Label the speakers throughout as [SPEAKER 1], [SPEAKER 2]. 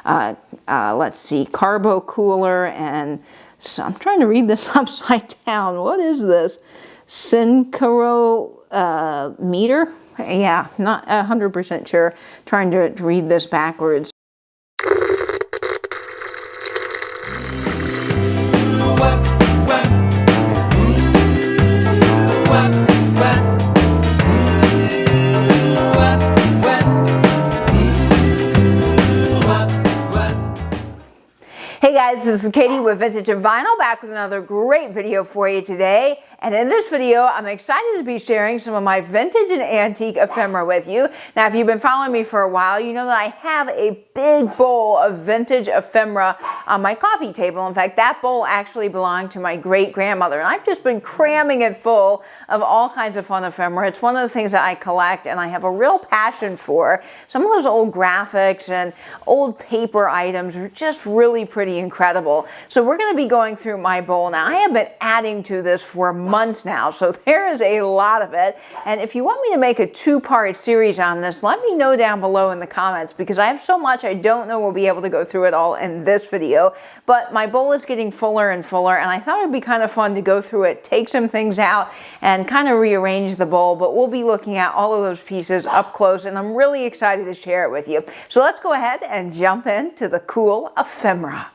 [SPEAKER 1] let's see, carbo cooler, and so I'm trying to read this upside down. What is this? Syncaro meter? Yeah, not 100% sure. Trying to read this backwards. Hey guys, this is Katie with Vintage and Vinyl, back with another great video for you today. And in this video, I'm excited to be sharing some of my vintage and antique ephemera with you. Now, if you've been following me for a while, you know that I have a big bowl of vintage ephemera on my coffee table. In fact, that bowl actually belonged to my great-grandmother, and I've just been cramming it full of all kinds of fun ephemera. It's one of the things that I collect and I have a real passion for. Some of those old graphics and old paper items are just really pretty incredible. So we're going to be going through my bowl now. I have been adding to this for months now, so there is a lot of it. And if you want me to make a two-part series on this, let me know down below in the comments, because I have so much I don't know we'll be able to go through it all in this video. But my bowl is getting fuller and fuller, and I thought it would be kind of fun to go through it, take some things out, and kind of rearrange the bowl. But we'll be looking at all of those pieces up close, and I'm really excited to share it with you. So let's go ahead and jump into the cool ephemera.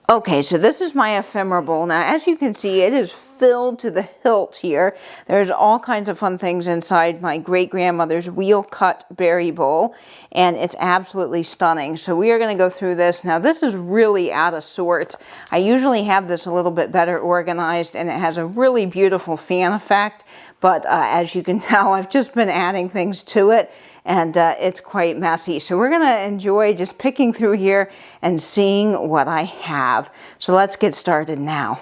[SPEAKER 1] Okay, so this is my ephemera bowl. Now, as you can see, it is filled to the hilt here. There's all kinds of fun things inside my great-grandmother's wheel-cut berry bowl, and it's absolutely stunning. So we are going to go through this. Now, this is really out of sorts. I usually have this a little bit better organized, and it has a really beautiful fan effect, but as you can tell, I've just been adding things to it, and it's quite messy. So we're going to enjoy just picking through here and seeing what I have. So let's get started now.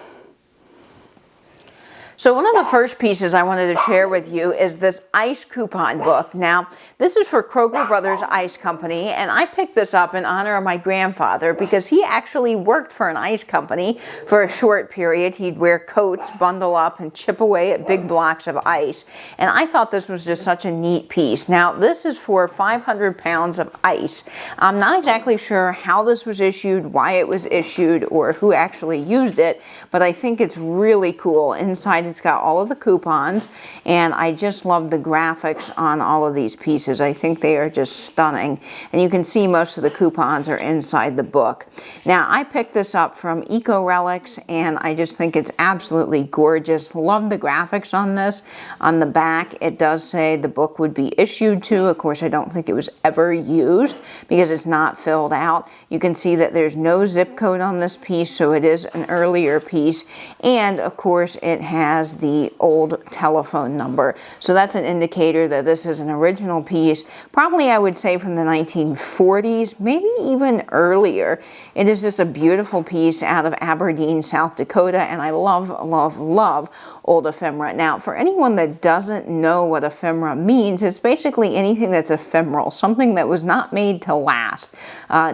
[SPEAKER 1] So one of the first pieces I wanted to share with you is this ice coupon book. Now, this is for Kroger Brothers Ice Company, and I picked this up in honor of my grandfather because he actually worked for an ice company for a short period. He'd wear coats, bundle up, and chip away at big blocks of ice. And I thought this was just such a neat piece. Now, this is for 500 pounds of ice. I'm not exactly sure how this was issued, why it was issued, or who actually used it, but I think it's really cool. Inside, it's got all of the coupons, and I just love the graphics on all of these pieces. I think they are just stunning, and you can see most of the coupons are inside the book. Now, I picked this up from Eco Relics, and I just think it's absolutely gorgeous. Love the graphics on this. On the back, it does say the book would be issued to. Of course, I don't think it was ever used because it's not filled out. You can see that there's no zip code on this piece, so it is an earlier piece, and of course, it has the old telephone number. So that's an indicator that this is an original piece, probably I would say from the 1940s, maybe even earlier. It is just a beautiful piece out of Aberdeen, South Dakota, and I love, love, love old ephemera. Now, for anyone that doesn't know what ephemera means, it's basically anything that's ephemeral, something that was not made to last.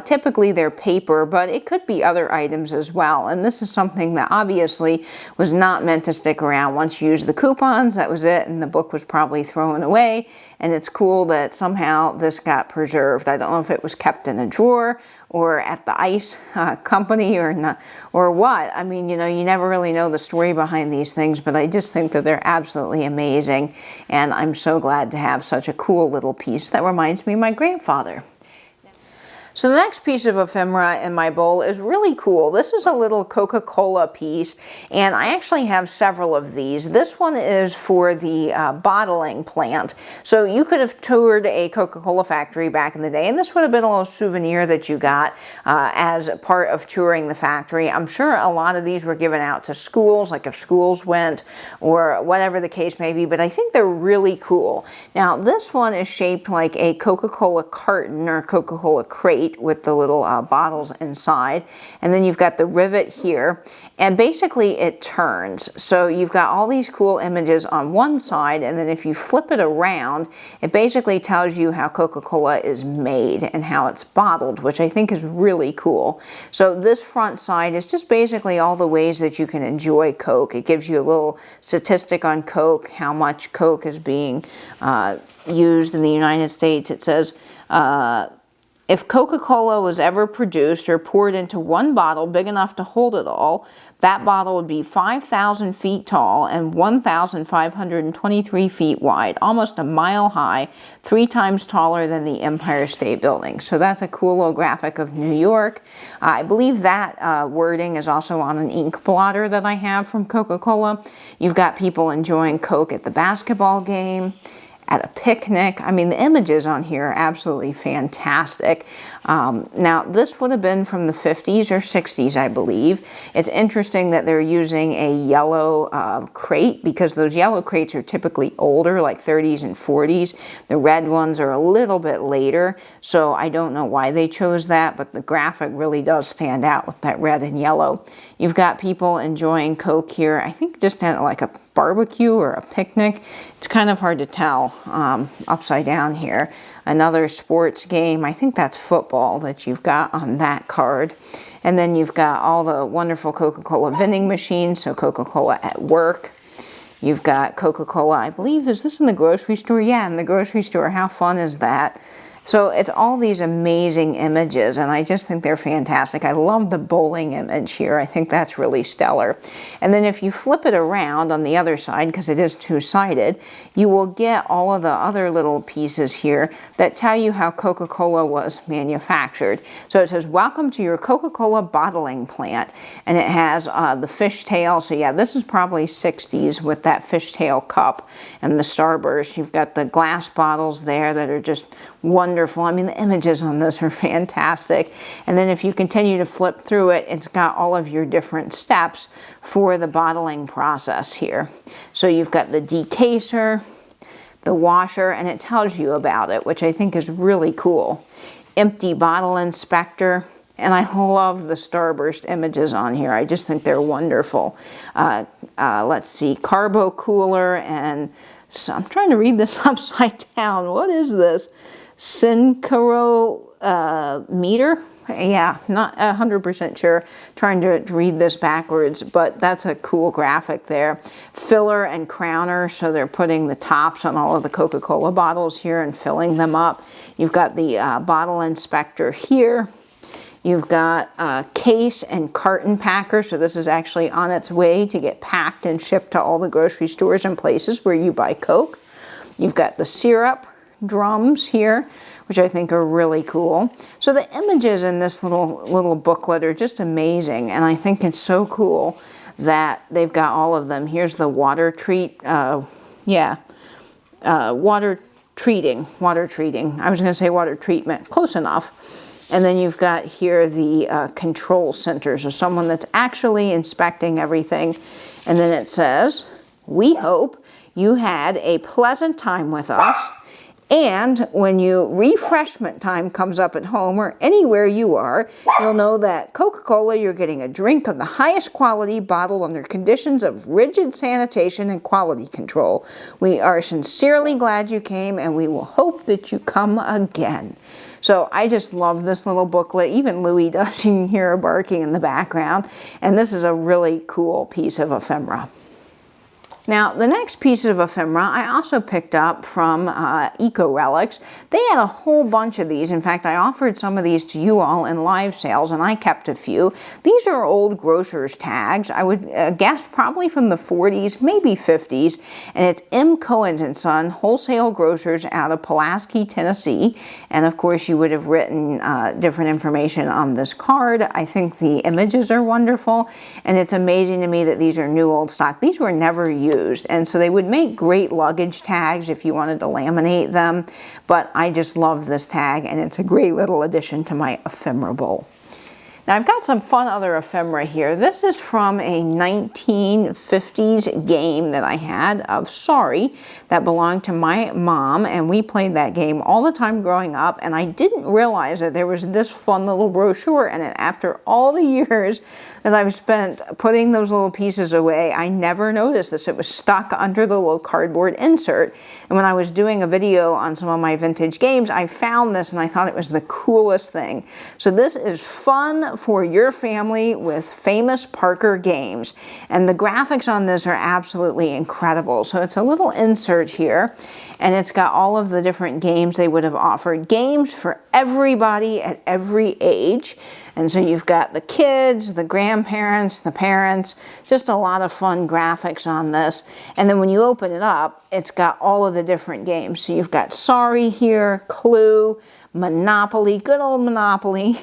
[SPEAKER 1] Typically, they're paper, but it could be other items as well. And this is something that obviously was not meant to stick around. Once you use the coupons, that was it, and the book was probably thrown away. And it's cool that somehow this got preserved. I don't know if it was kept in a drawer or at the ice company or not, or what. I mean, you know, you never really know the story behind these things, but I just think that they're absolutely amazing, and I'm so glad to have such a cool little piece that reminds me of my grandfather. So the next piece of ephemera in my bowl is really cool. This is a little Coca-Cola piece, and I actually have several of these. This one is for the bottling plant. So you could have toured a Coca-Cola factory back in the day, and this would have been a little souvenir that you got as part of touring the factory. I'm sure a lot of these were given out to schools, like if schools went, or whatever the case may be, but I think they're really cool. Now, this one is shaped like a Coca-Cola carton or Coca-Cola crate with the little bottles inside, and then you've got the rivet here, and basically it turns. So you've got all these cool images on one side, and then if you flip it around, it basically tells you how Coca-Cola is made and how it's bottled, which I think is really cool. So this front side is just basically all the ways that you can enjoy Coke. It gives you a little statistic on Coke, how much Coke is being used in the United States. It says If Coca-Cola was ever produced or poured into one bottle big enough to hold it all, that bottle would be 5,000 feet tall and 1,523 feet wide, almost a mile high, 3 times taller than the Empire State Building. So that's a cool little graphic of New York. I believe that wording is also on an ink blotter that I have from Coca-Cola. You've got people enjoying Coke at the basketball game, at a picnic. I mean, the images on here are absolutely fantastic. Now, this would have been from the 50s or 60s, I believe. It's interesting that they're using a yellow crate, because those yellow crates are typically older, like 30s and 40s. The red ones are a little bit later, so I don't know why they chose that, but the graphic really does stand out with that red and yellow. You've got people enjoying Coke here, I think just at like a barbecue or a picnic. It's kind of hard to tell upside down here. Another sports game, I think that's football that you've got on that card. And then you've got all the wonderful Coca-Cola vending machines, so Coca-Cola at work. You've got Coca-Cola, I believe, is this in the grocery store? Yeah, in the grocery store. How fun is that? So it's all these amazing images, and I just think they're fantastic. I love the bowling image here. I think that's really stellar. And then if you flip it around on the other side, because it is two-sided, you will get all of the other little pieces here that tell you how Coca-Cola was manufactured. So it says, "Welcome to your Coca-Cola bottling plant." And it has the fishtail. So yeah, this is probably 60s with that fishtail cup and the Starburst. You've got the glass bottles there that are just wonderful. I mean, the images on this are fantastic. And then if you continue to flip through it, it's got all of your different steps for the bottling process here. So you've got the decaser, the washer, and it tells you about it, which I think is really cool. Empty bottle inspector. And I love the Starburst images on here. I just think they're wonderful. Let's see, carbo cooler, and so I'm trying to read this upside down. What is this? Synchrometer? Yeah, not 100% sure. Trying to read this backwards, but that's a cool graphic there. Filler and crowner, so they're putting the tops on all of the Coca-Cola bottles here and filling them up. You've got the bottle inspector here. You've got case and carton packer, so this is actually on its way to get packed and shipped to all the grocery stores and places where you buy Coke. You've got the syrup drums here, which I think are really cool. So the images in this little booklet are just amazing, and I think it's so cool that they've got all of them. Here's the water treat, water treating. I was going to say water treatment, close enough. And then you've got here the control center, so someone that's actually inspecting everything. And then it says, "We hope you had a pleasant time with us. And when refreshment time comes up at home or anywhere you are, you'll know that Coca-Cola, you're getting a drink of the highest quality bottled under conditions of rigid sanitation and quality control. We are sincerely glad you came, and we will hope that you come again." So I just love this little booklet. Even Louie does. You can hear her barking in the background. And this is a really cool piece of ephemera. Now, the next piece of ephemera I also picked up from Eco Relics. They had a whole bunch of these. In fact, I offered some of these to you all in live sales, and I kept a few. These are old Grocers Tags. I would guess probably from the 40s, maybe 50s. And it's M. Cohen's & Son, wholesale grocers out of Pulaski, Tennessee. And of course, you would have written different information on this card. I think the images are wonderful. And it's amazing to me that these are new old stock. These were never used. And so they would make great luggage tags if you wanted to laminate them. But I just love this tag, and it's a great little addition to my ephemera bowl. Now I've got some fun other ephemera here. This is from a 1950s game that I had of Sorry that belonged to my mom, and we played that game all the time growing up, and I didn't realize that there was this fun little brochure in it. After all the years that I've spent putting those little pieces away, I never noticed this. It was stuck under the little cardboard insert, and when I was doing a video on some of my vintage games, I found this and I thought it was the coolest thing. So this is fun for your family with famous Parker games. And the graphics on this are absolutely incredible. So it's a little insert here, and it's got all of the different games they would have offered. Games for everybody at every age. And so you've got the kids, the grandparents, the parents, just a lot of fun graphics on this. And then when you open it up, it's got all of the different games. So you've got Sorry here, Clue, Monopoly, good old Monopoly.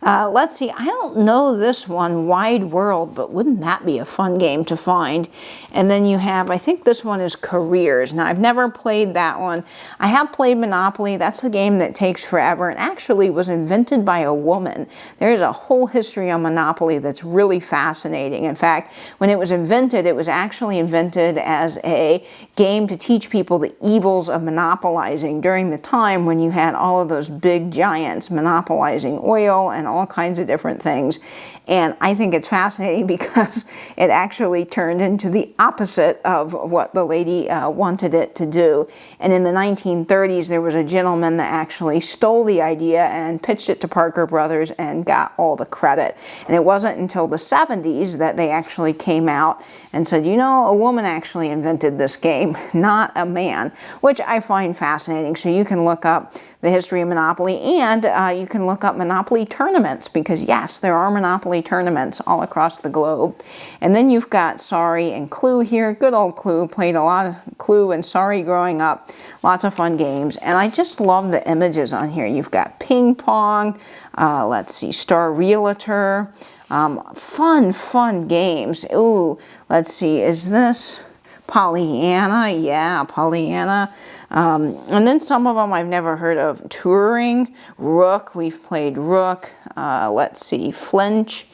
[SPEAKER 1] Let's see, I don't know this one, Wide World, but wouldn't that be a fun game to find? And then you have, I think this one is Careers. Now, I've never played that one. I have played Monopoly. That's the game that takes forever and actually was invented by a woman. There's a whole history on Monopoly that's really fascinating. In fact, when it was invented, it was actually invented as a game to teach people the evils of monopolizing during the time when you had all of those big giants monopolizing oil and all kinds of different things. And I think it's fascinating because it actually turned into the opposite of what the lady wanted it to do. And in the 1930s, there was a gentleman that actually stole the idea and pitched it to Parker Brothers and got all the credit. And it wasn't until the 70s that they actually came out and said, you know, a woman actually invented this game, not a man, which I find fascinating. So you can look up the history of Monopoly, and you can look up Monopoly tournaments, because yes, there are Monopoly tournaments all across the globe. And then you've got Sorry and Clue here. Good old Clue. Played a lot of Clue and Sorry growing up. Lots of fun games. And I just love the images on here. You've got ping pong. Let's see, Star Realtor. Fun games. Ooh, let's see, is this Pollyanna? Yeah, Pollyanna. And then some of them I've never heard of. Touring, Rook, we've played Rook. Let's see, Flinch,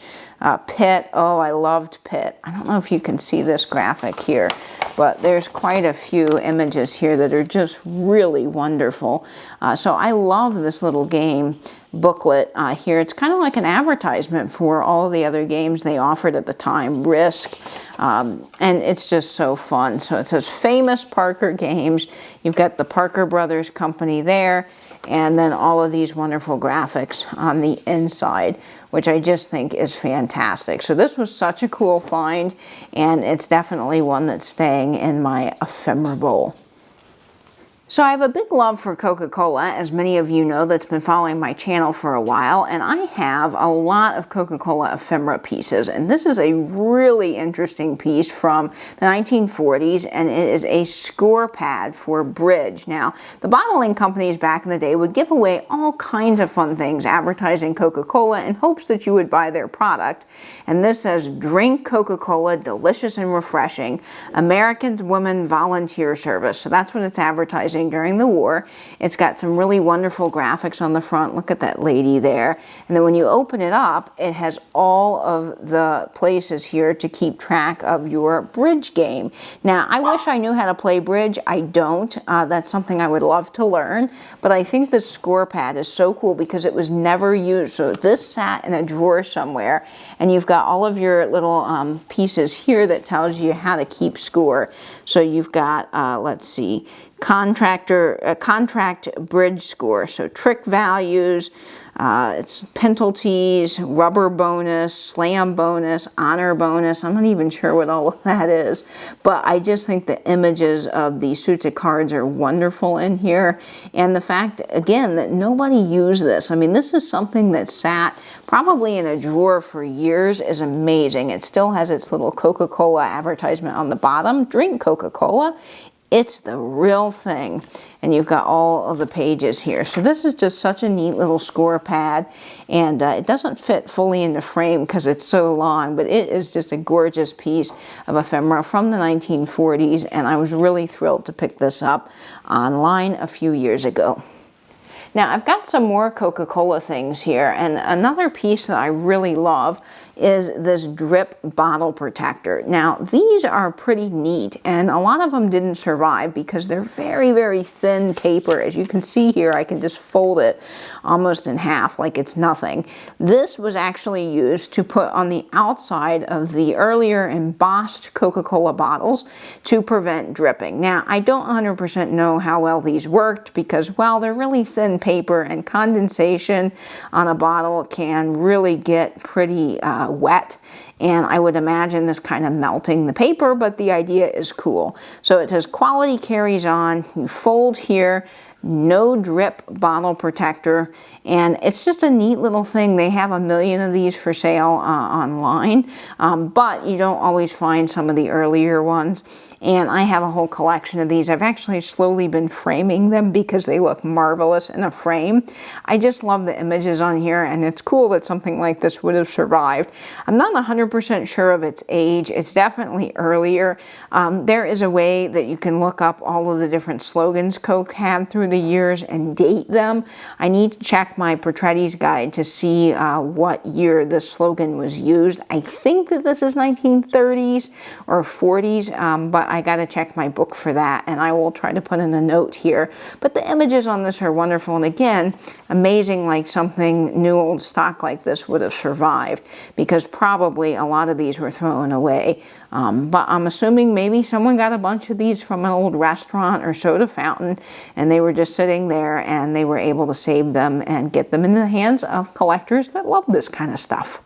[SPEAKER 1] Pit. Oh, I loved Pit. I don't know if you can see this graphic here, but there's quite a few images here that are just really wonderful. So I love this little game booklet here. It's kind of like an advertisement for all the other games they offered at the time, Risk, and it's just so fun. So it says famous Parker games. You've got the Parker Brothers Company there, and then all of these wonderful graphics on the inside, which I just think is fantastic. So this was such a cool find, and it's definitely one that's staying in my ephemera. So I have a big love for Coca-Cola, as many of you know that's been following my channel for a while, and I have a lot of Coca-Cola ephemera pieces, and this is a really interesting piece from the 1940s, and it is a score pad for bridge. Now, the bottling companies back in the day would give away all kinds of fun things advertising Coca-Cola in hopes that you would buy their product, and this says, drink Coca-Cola, delicious and refreshing, American Women Volunteer Service. So that's what it's advertising during the war. It's got some really wonderful graphics on the front. Look at that lady there. And then when you open it up, it has all of the places here to keep track of your bridge game. Now, I wish I knew how to play bridge. I don't. That's something I would love to learn. But I think this score pad is so cool because it was never used. So this sat in a drawer somewhere, and you've got all of your little pieces here that tells you how to keep score. So you've got, let's see, contract bridge score, so trick values, it's penalties, rubber bonus, slam bonus, honor bonus. I'm not even sure what all of that is, but I just think the images of these suits of cards are wonderful in here, and the fact, again, that nobody used this. I mean, this is something that sat probably in a drawer for years is amazing. It still has its little Coca-Cola advertisement on the bottom. Drink Coca-Cola. It's the real thing. And you've got all of the pages here. So this is just such a neat little score pad. And it doesn't fit fully in the frame because it's so long, but it is just a gorgeous piece of ephemera from the 1940s. And I was really thrilled to pick this up online a few years ago. Now, I've got some more Coca-Cola things here, and another piece that I really love is this drip bottle protector. Now, these are pretty neat, and a lot of them didn't survive because they're very, very thin paper. As you can see here, I can just fold it almost in half like it's nothing. This was actually used to put on the outside of the earlier embossed Coca-Cola bottles to prevent dripping. Now, I don't 100% know how well these worked because, well, they're really thin paper, and condensation on a bottle can really get pretty wet. And I would imagine this kind of melting the paper, but the idea is cool. So it says quality carries on. You fold here, no drip bottle protector, and it's just a neat little thing. They have 1 million of these for sale online, but you don't always find some of the earlier ones. And I have a whole collection of these. I've actually slowly been framing them because they look marvelous in a frame. I just love the images on here, and it's cool that something like this would have survived. I'm not 100% sure of its age. It's definitely earlier. There is a way that you can look up all of the different slogans Coke had through the years and date them. I need to check my Portretti's guide to see what year this slogan was used. I think that this is 1930s or 40s, but I got to check my book for that, and I will try to put in a note here. But the images on this are wonderful, and again, amazing, like something new old stock like this would have survived, because probably a lot of these were thrown away. But I'm assuming maybe someone got a bunch of these from an old restaurant or soda fountain, and they were just sitting there, and they were able to save them and get them in the hands of collectors that love this kind of stuff.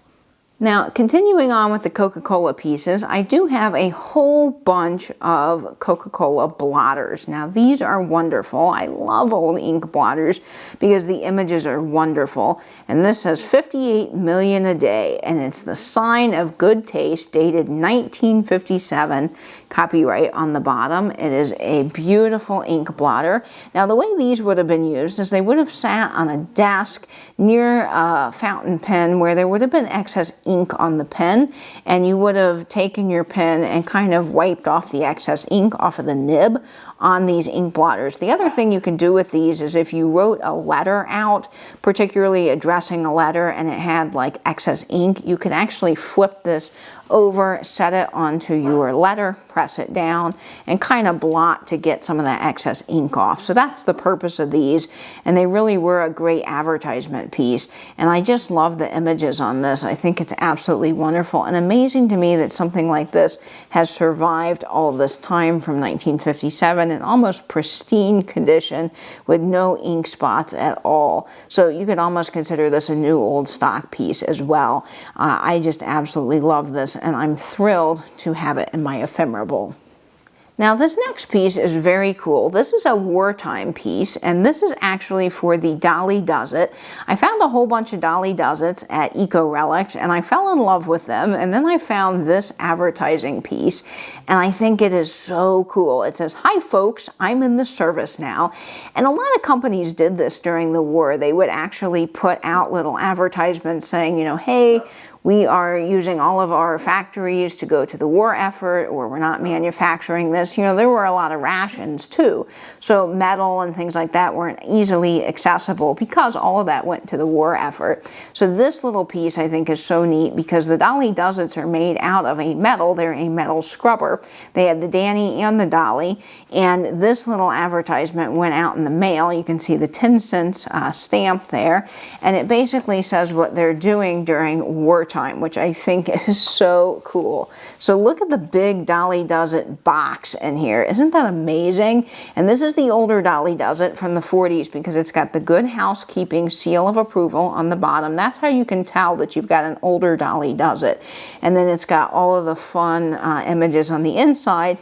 [SPEAKER 1] Now, continuing on with the Coca-Cola pieces, I do have a whole bunch of CocaCola blotters. Now, these are wonderful. I love old ink blotters because the images are wonderful. And this says 58 million a day, and it's the sign of good taste, dated 1957, copyright on the bottom. It is a beautiful ink blotter. Now, the way these would have been used is they would have sat on a desk near a fountain pen where there would have been excess ink on the pen, and you would have taken your pen and kind of wiped off the excess ink off of the nib on these ink blotters. The other thing you can do with these is if you wrote a letter out, particularly addressing a letter, and it had like excess ink, you could actually flip this over, set it onto your letter, press it down, and kind of blot to get some of that excess ink off. So that's the purpose of these, and they really were a great advertisement piece. And I just love the images on this. I think it's absolutely wonderful and amazing to me that something like this has survived all this time from 1957 in almost pristine condition with no ink spots at all. So you could almost consider this a new old stock piece as well. I just absolutely love this, and I'm thrilled to have it in my Ephemeral. Now, this next piece is very cool. This is a wartime piece, and this is actually for the Dolly Does It. I found a whole bunch of Dolly Does It's at Eco Relics, and I fell in love with them, and then I found this advertising piece, and I think it is so cool. It says, "Hi folks, I'm in the service now." And a lot of companies did this during the war. They would actually put out little advertisements saying, you know, hey, we are using all of our factories to go to the war effort, or we're not manufacturing this. You know, there were a lot of rations too. So metal and things like that weren't easily accessible because all of that went to the war effort. So this little piece I think is so neat because the Dolly Does It's are made out of a metal. They're a metal scrubber. They had the Danny and the Dolly, and this little advertisement went out in the mail. You can see the 10 cents stamp there, and it basically says what they're doing during wartime, which I think is so cool. So look at the big Dolly Does It box in here. Isn't that amazing? And this is the older Dolly Does It from the 40s because it's got the Good Housekeeping seal of approval on the bottom. That's how you can tell that you've got an older Dolly Does It. And then it's got all of the fun images on the inside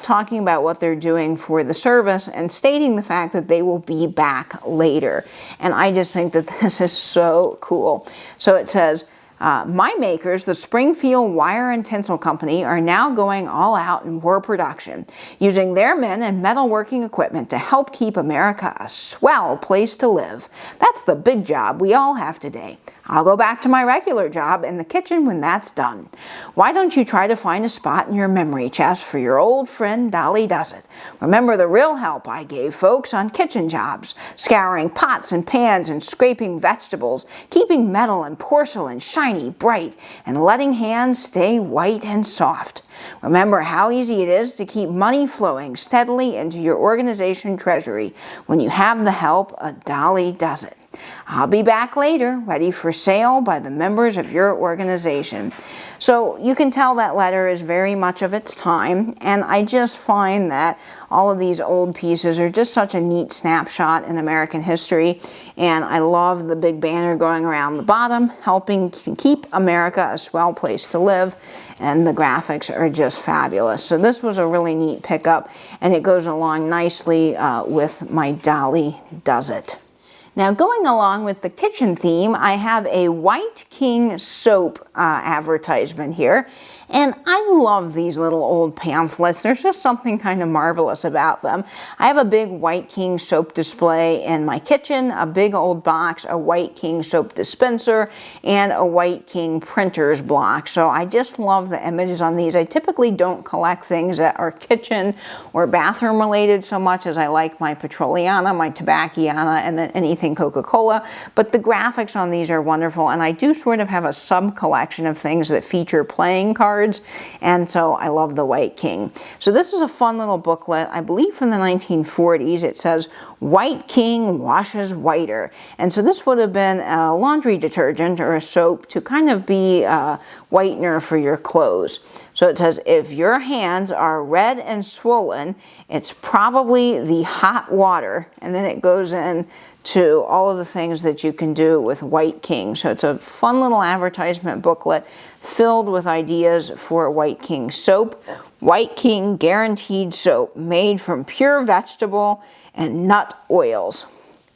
[SPEAKER 1] talking about what they're doing for the service and stating the fact that they will be back later. And I just think that this is so cool. So it says, my makers, the Springfield Wire and Tinsel Company, are now going all out in war production, using their men and metalworking equipment to help keep America a swell place to live. That's the big job we all have today. I'll go back to my regular job in the kitchen when that's done. Why don't you try to find a spot in your memory chest for your old friend Dolly Does It? Remember the real help I gave folks on kitchen jobs, scouring pots and pans and scraping vegetables, keeping metal and porcelain shiny bright, and letting hands stay white and soft. Remember how easy it is to keep money flowing steadily into your organization treasury when you have the help of Dolly Does It. I'll be back later, ready for sale by the members of your organization. So you can tell that letter is very much of its time, and I just find that all of these old pieces are just such a neat snapshot in American history, and I love the big banner going around the bottom, helping keep America a swell place to live, and the graphics are just fabulous. So this was a really neat pickup, and it goes along nicely with my Dolly Does It. Now, going along with the kitchen theme, I have a White King soap advertisement here. And I love these little old pamphlets. There's just something kind of marvelous about them. I have a big White King soap display in my kitchen, a big old box, a White King soap dispenser, and a White King printer's block. So I just love the images on these. I typically don't collect things that are kitchen or bathroom related so much as I like my Petroliana, my Tobacciana, and then anything Coca-Cola. But the graphics on these are wonderful, and I do sort of have a sub-collection of things that feature playing cards. And so I love the White King. So this is a fun little booklet, I believe from the 1940s. It says, White King washes whiter. And so this would have been a laundry detergent or a soap to kind of be a whitener for your clothes. So it says, if your hands are red and swollen, it's probably the hot water. And then it goes in to all of the things that you can do with White King. So it's a fun little advertisement booklet filled with ideas for White King soap. White King guaranteed soap made from pure vegetable and nut oils.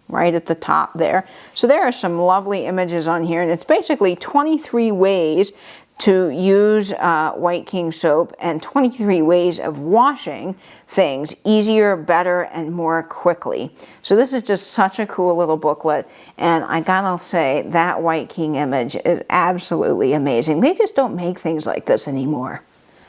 [SPEAKER 1] Right at the top there. So there are some lovely images on here, and it's basically 23 ways to use White King soap and 23 ways of washing things easier, better, and more quickly. So this is just such a cool little booklet, and I gotta say that White King image is absolutely amazing. They just don't make things like this anymore.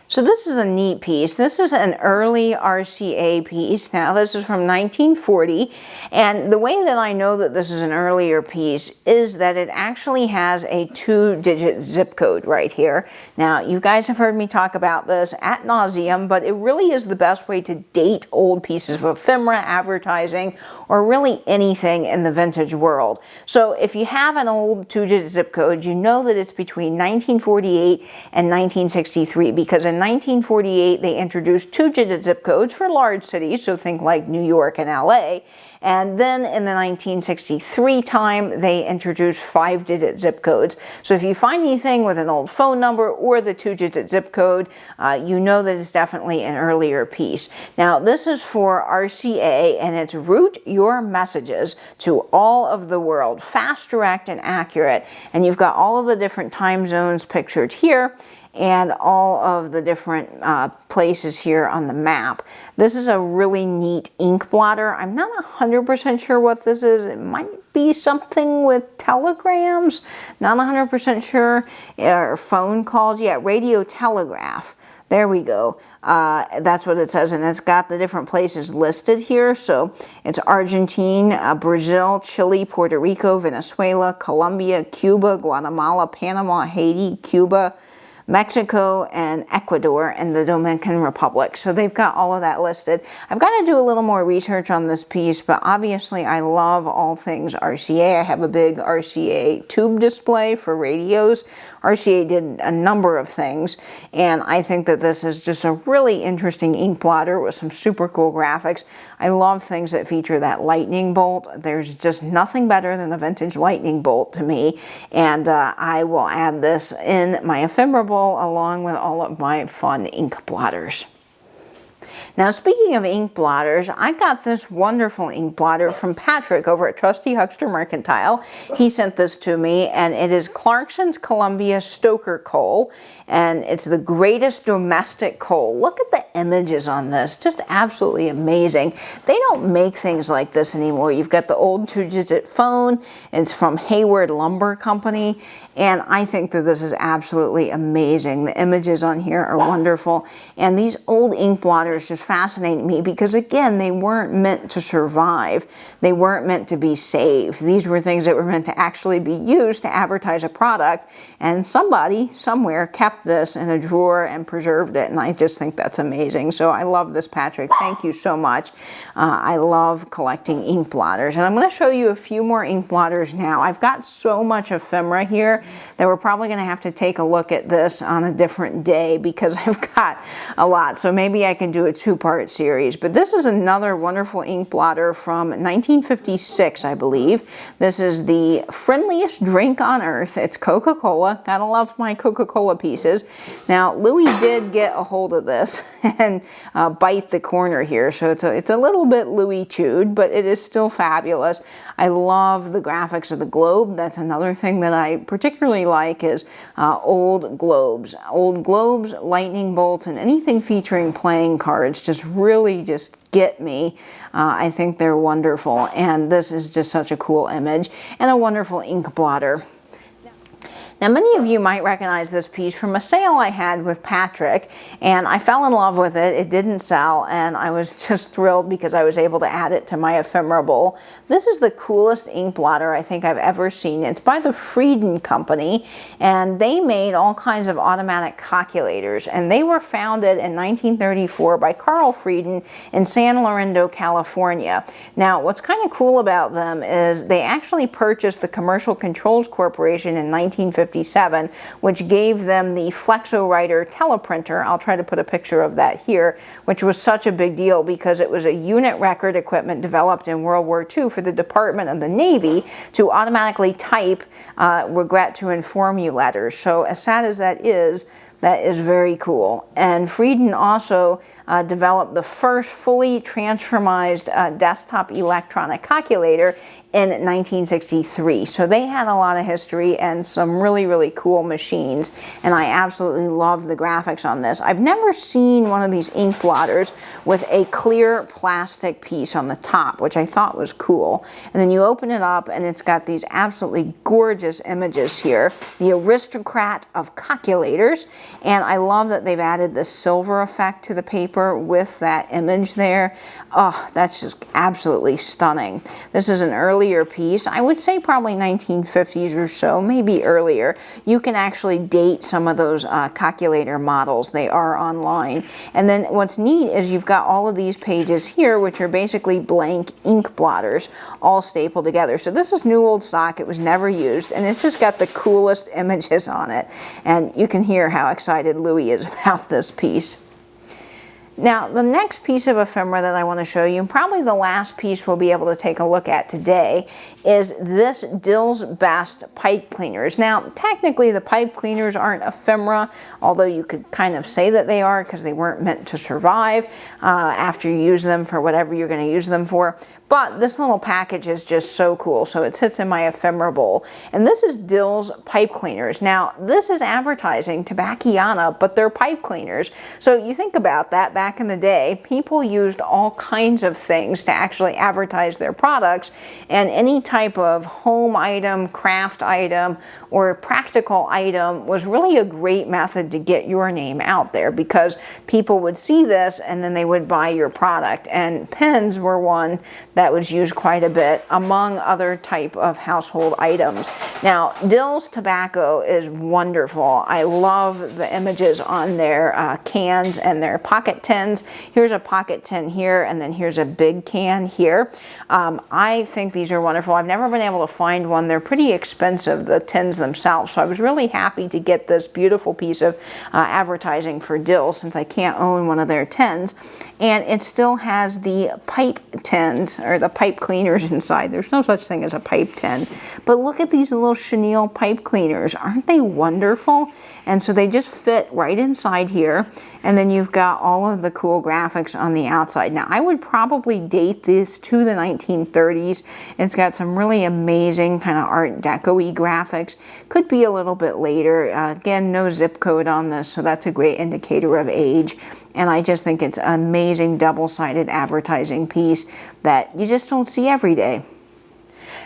[SPEAKER 1] So this is a neat piece. This is an early RCA piece. Now this is from 1940, and the way that I know that this is an earlier piece is that it actually has a 2-digit zip code right here. Now you guys have heard me talk about this ad nauseum, but it really is the best way to date old pieces of ephemera, advertising, or really anything in the vintage world. So if you have an old 2-digit zip code, you know that it's between 1948 and 1963, because in 1948, they introduced 2-digit zip codes for large cities, so think like New York and LA. And then in the 1963 time, they introduced 5-digit zip codes. So if you find anything with an old phone number or the 2-digit zip code, you know that it's definitely an earlier piece. Now, this is for RCA, and it's route your messages to all of the world, fast, direct, and accurate. And you've got all of the different time zones pictured here, and all of the different places here on the map. This is a really neat ink blotter. I'm not 100% sure what this is. It might be something with telegrams. Not 100% sure. Or phone calls. Yeah, radio telegraph. There we go. That's what it says, and it's got the different places listed here. So it's Argentina, Brazil, Chile, Puerto Rico, Venezuela, Colombia, Cuba, Guatemala, Panama, Haiti, Cuba, Mexico, and Ecuador, and the Dominican Republic. So they've got all of that listed. I've got to do a little more research on this piece, but obviously I love all things RCA. I have a big RCA tube display for radios. RCA did a number of things, and I think that this is just a really interesting ink blotter with some super cool graphics. I love things that feature that lightning bolt. There's just nothing better than a vintage lightning bolt to me, and I will add this in my Ephemeral along with all of my fun ink blotters. Now, speaking of ink blotters, I got this wonderful ink blotter from Patrick over at Trusty Huckster Mercantile. He sent this to me, and it is Clarkson's Columbia Stoker Coal, and it's the greatest domestic coal. Look at the images on this, just absolutely amazing. They don't make things like this anymore. You've got the old 2-digit phone. It's from Hayward Lumber Company, and I think that this is absolutely amazing. The images on here are wonderful, and these old ink blotters blotters just fascinate me because, again, they weren't meant to survive. They weren't meant to be saved. These were things that were meant to actually be used to advertise a product, and somebody somewhere kept this in a drawer and preserved it, and I just think that's amazing. So I love this, Patrick. Thank you so much. I love collecting ink blotters, and I'm going to show you a few more ink blotters now. I've got so much ephemera here that we're probably going to have to take a look at this on a different day because I've got a lot. So maybe I can do a two-part series. But this is another wonderful ink blotter from 1956, I believe. This is the friendliest drink on earth. It's Coca-Cola. Gotta love my Coca-Cola pieces. Now, Louis did get a hold of this and bite the corner here. So it's a little bit Louis chewed, but it is still fabulous. I love the graphics of the globe. That's another thing that I particularly like is old globes. Old globes, lightning bolts, and anything featuring playing cards just really just get me. I think they're wonderful, and this is just such a cool image and a wonderful ink blotter. Now, many of you might recognize this piece from a sale I had with Patrick, and I fell in love with it. It didn't sell, and I was just thrilled because I was able to add it to my ephemera bowl. This is the coolest ink blotter I think I've ever seen. It's by the Frieden Company, and they made all kinds of automatic calculators, and they were founded in 1934 by Carl Frieden in San Lorenzo, California. Now, what's kind of cool about them is they actually purchased the Commercial Controls Corporation in 1957, which gave them the Flexowriter teleprinter. I'll try to put a picture of that here, which was such a big deal because it was a unit record equipment developed in World War II for the Department of the Navy to automatically type regret to inform you letters. So as sad as that is very cool. And Frieden also developed the first fully transformized desktop electronic calculator in 1963. So they had a lot of history and some really, really cool machines, and I absolutely love the graphics on this. I've never seen one of these ink blotters with a clear plastic piece on the top, which I thought was cool. And then you open it up and it's got these absolutely gorgeous images here, the aristocrat of calculators, and I love that they've added the silver effect to the paper with that image there. Oh, that's just absolutely stunning. This is an earlier piece. I would say probably 1950s or so, maybe earlier. You can actually date some of those calculator models. They are online. And then what's neat is you've got all of these pages here, which are basically blank ink blotters, all stapled together. So this is new old stock. It was never used, and it's just got the coolest images on it. And you can hear how excited Louis is about this piece. Now, the next piece of ephemera that I want to show you, and probably the last piece we'll be able to take a look at today, is this Dills Best pipe cleaners. Now, technically the pipe cleaners aren't ephemera, although you could kind of say that they are because they weren't meant to survive after you use them for whatever you're going to use them for. But this little package is just so cool, so it sits in my ephemera bowl. And this is Dills pipe cleaners. Now, this is advertising Tobacciana, but they're pipe cleaners. So you think about that, back in the day, people used all kinds of things to actually advertise their products, and any type of home item, craft item, or practical item was really a great method to get your name out there because people would see this and then they would buy your product. And pens were one that was used quite a bit, among other type of household items. Now, Dills tobacco is wonderful. I love the images on their cans and their pocket tins. Here's a pocket tin here, and then here's a big can here. I think these are wonderful. I've never been able to find one. They're pretty expensive, the tins themselves, so I was really happy to get this beautiful piece of advertising for Dills since I can't own one of their tins. And it still has the pipe tins, or the pipe cleaners inside. There's no such thing as a pipe tin. But look at these little chenille pipe cleaners. Aren't they wonderful? And so they just fit right inside here. And then you've got all of the cool graphics on the outside. Now, I would probably date this to the 1930s. It's got some really amazing kind of Art Deco-y graphics. Could be a little bit later. Again, no zip code on this, so that's a great indicator of age. And I just think it's an amazing double-sided advertising piece that you just don't see every day.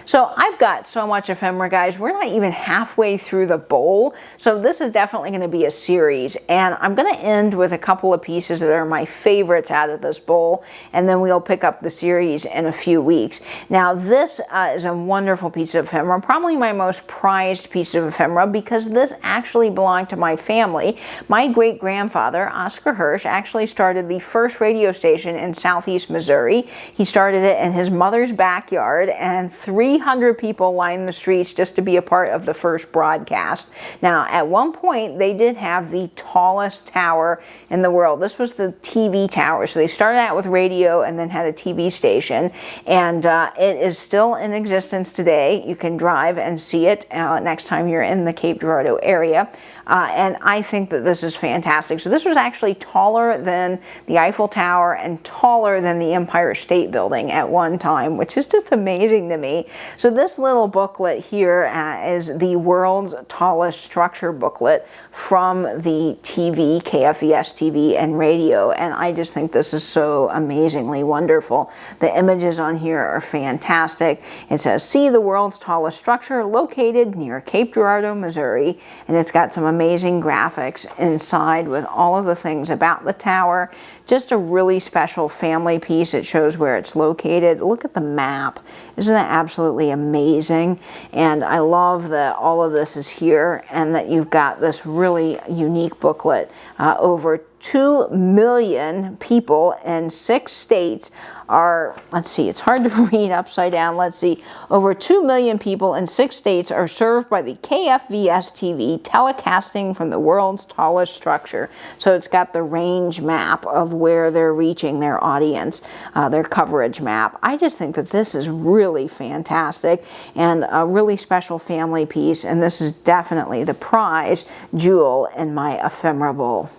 [SPEAKER 1] So I've got so much ephemera, guys. We're not even halfway through the bowl. So this is definitely going to be a series. And I'm going to end with a couple of pieces that are my favorites out of this bowl. And then we'll pick up the series in a few weeks. Now this is a wonderful piece of ephemera. Probably my most prized piece of ephemera because this actually belonged to my family. My great-grandfather, Oscar Hirsch, actually started the first radio station in southeast Missouri. He started it in his mother's backyard, and 300 people lined the streets just to be a part of the first broadcast. Now, at one point, they did have the tallest tower in the world. This was the TV tower. So they started out with radio and then had a TV station, and it is still in existence today. You can drive and see it next time you're in the Cape Girardeau area. And I think that this is fantastic. So this was actually taller than the Eiffel Tower and taller than the Empire State Building at one time, which is just amazing to me. So this little booklet here is the world's tallest structure booklet from the TV, KFVS TV and radio, and I just think this is so amazingly wonderful. The images on here are fantastic. It says, "See the world's tallest structure located near Cape Girardeau, Missouri," and it's got some amazing graphics inside with all of the things about the tower. Just a really special family piece. It shows where it's located. Look at the map. Isn't that absolutely amazing? And I love that all of this is here and that you've got this really unique booklet. Over 2 million people in 6 states are, let's see, it's hard to read upside down. Let's see, over 2 million people in 6 states are served by the KFVS TV, telecasting from the world's tallest structure. So it's got the range map of where they're reaching their audience, their coverage map. I just think that this is really fantastic and a really special family piece, and this is definitely the prize jewel in my ephemera bowl.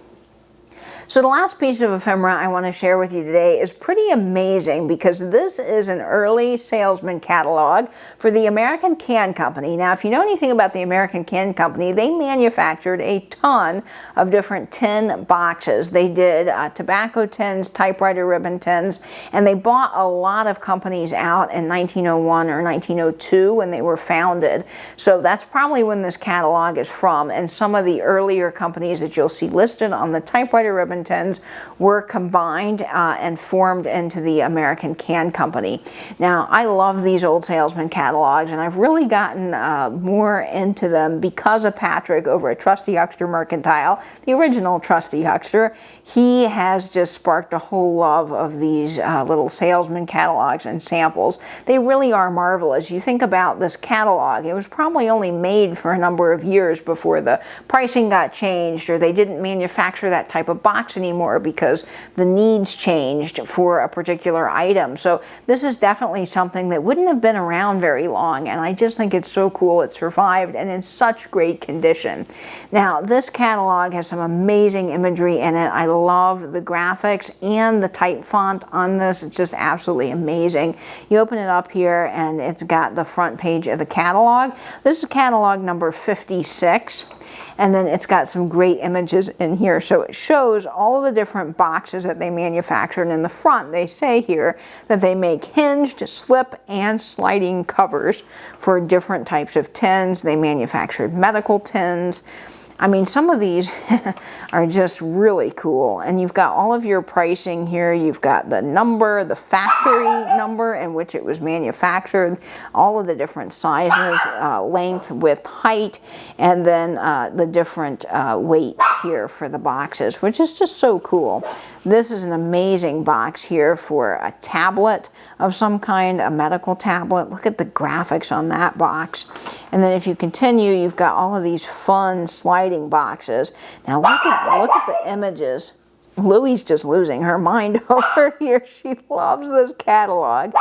[SPEAKER 1] So the last piece of ephemera I want to share with you today is pretty amazing because this is an early salesman catalog for the American Can Company. Now, if you know anything about the American Can Company, they manufactured a ton of different tin boxes. They did tobacco tins, typewriter ribbon tins, and they bought a lot of companies out in 1901 or 1902 when they were founded. So that's probably when this catalog is from, and some of the earlier companies that you'll see listed on the typewriter ribbon tins were combined and formed into the American Can Company. Now, I love these old salesman catalogs, and I've really gotten more into them because of Patrick over at Trusty Huckster Mercantile, the original Trusty Huckster. He has just sparked a whole love of these little salesman catalogs and samples. They really are marvelous. You think about this catalog, it was probably only made for a number of years before the pricing got changed, or they didn't manufacture that type of box anymore because the needs changed for a particular item. So this is definitely something that wouldn't have been around very long, and I just think it's so cool it survived and in such great condition. Now, this catalog has some amazing imagery in it. I love the graphics and the type font on this. It's just absolutely amazing. You open it up here and it's got the front page of the catalog. This is catalog number 56, and then it's got some great images in here. So it shows all of the different boxes that they manufacture, and in the front they say here that they make hinged, slip, and sliding covers for different types of tins. They manufactured medical tins. I mean, some of these are just really cool. And you've got all of your pricing here. You've got the number, the factory number in which it was manufactured, all of the different sizes, length, width, height, and then the different weights here for the boxes, which is just so cool. This is an amazing box here for a tablet of some kind, a medical tablet. Look at the graphics on that box. And then if you continue, you've got all of these fun sliding boxes. Now look at the images. Louie's just losing her mind over here. She loves this catalog.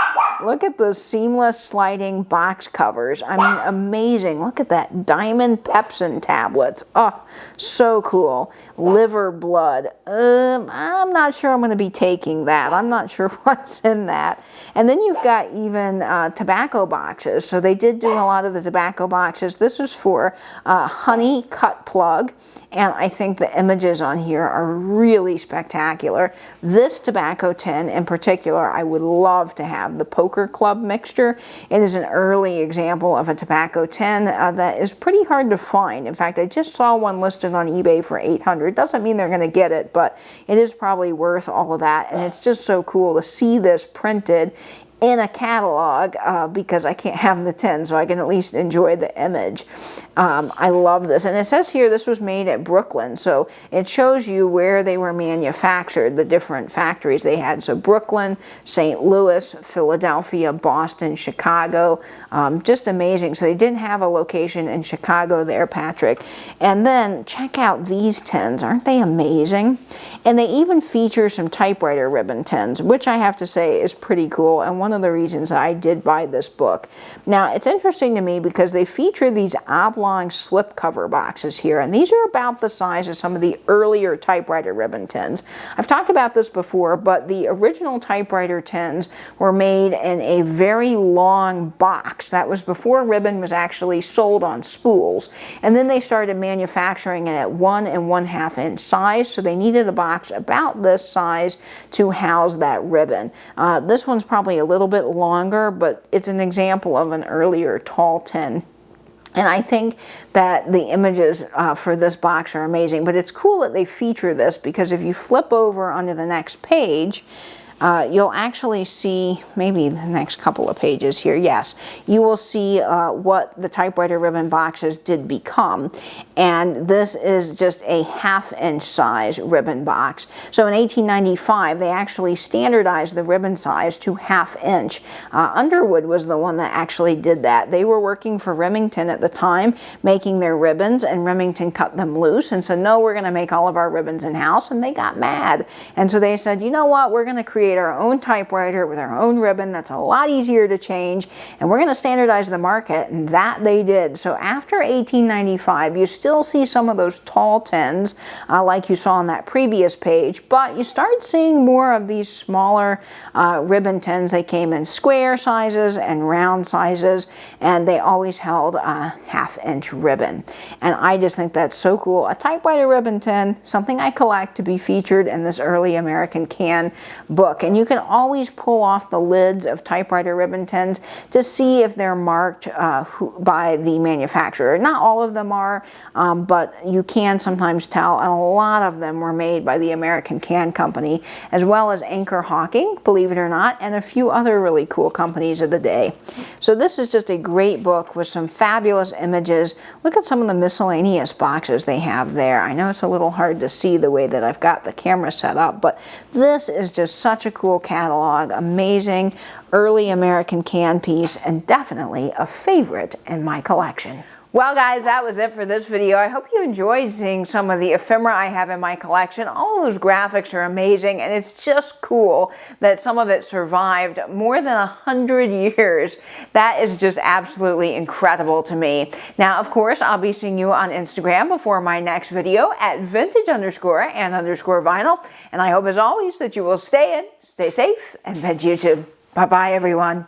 [SPEAKER 1] Look at the seamless sliding box covers. I mean, amazing. Look at that. Diamond Pepsin tablets. Oh, so cool. Liver blood. I'm not sure I'm going to be taking that. I'm not sure what's in that. And then you've got even tobacco boxes. So they did do a lot of the tobacco boxes. This is for honey cut plug. And I think the images on here are really spectacular. This tobacco tin in particular, I would love to have. The Poker Club mixture. It is an early example of a tobacco tin that is pretty hard to find. In fact, I just saw one listed on eBay for $800. Doesn't mean they're going to get it, but it is probably worth all of that. And it's just so cool to see this printed in a catalog because I can't have the tin, so I can at least enjoy the image. I love this. And it says here this was made at Brooklyn, so it shows you where they were manufactured, the different factories they had. So Brooklyn, St. Louis, Philadelphia, Boston, Chicago. Just amazing. So they didn't have a location in Chicago there, Patrick. And then check out these tins. Aren't they amazing? And they even feature some typewriter ribbon tins, which I have to say is pretty cool, and one of the reasons I did buy this book. Now, it's interesting to me because they feature these oblong slipcover boxes here, and these are about the size of some of the earlier typewriter ribbon tins. I've talked about this before, but the original typewriter tins were made in a very long box. That was before ribbon was actually sold on spools, and then they started manufacturing it at 1 1/2 inch size, so they needed a box about this size to house that ribbon. This one's probably a little bit longer, but it's an example of an earlier tall tin. And I think that the images for this box are amazing, but it's cool that they feature this because if you flip over onto the next page, you'll actually see, maybe the next couple of pages here, yes, you will see what the typewriter ribbon boxes did become. And this is just a 1/2 inch size ribbon box. So in 1895, they actually standardized the ribbon size to 1/2 inch. Underwood was the one that actually did that. They were working for Remington at the time, making their ribbons, and Remington cut them loose and said, no, we're going to make all of our ribbons in-house, and they got mad. And so they said, you know what, we're going to create our own typewriter with our own ribbon that's a lot easier to change, and we're going to standardize the market, and that they did. So after 1895, you still see some of those tall tins like you saw on that previous page, but you start seeing more of these smaller ribbon tins. They came in square sizes and round sizes, and they always held a 1/2 inch ribbon. And I just think that's so cool. A typewriter ribbon tin, something I collect, to be featured in this early American can book. And you can always pull off the lids of typewriter ribbon tins to see if they're marked by the manufacturer. Not all of them are, but you can sometimes tell, and a lot of them were made by the American Can Company, as well as Anchor Hawking, believe it or not, and a few other really cool companies of the day. So this is just a great book with some fabulous images. Look at some of the miscellaneous boxes they have there. I know it's a little hard to see the way that I've got the camera set up, but this is just such a cool catalog. Amazing early American can piece, and definitely a favorite in my collection. Well guys, that was it for this video. I hope you enjoyed seeing some of the ephemera I have in my collection. All those graphics are amazing, and it's just cool that some of it survived more than 100 years. That is just absolutely incredible to me. Now, of course, I'll be seeing you on Instagram before my next video at vintage_and_vinyl. And I hope, as always, that you will stay in, stay safe, and veg YouTube. Bye-bye, everyone.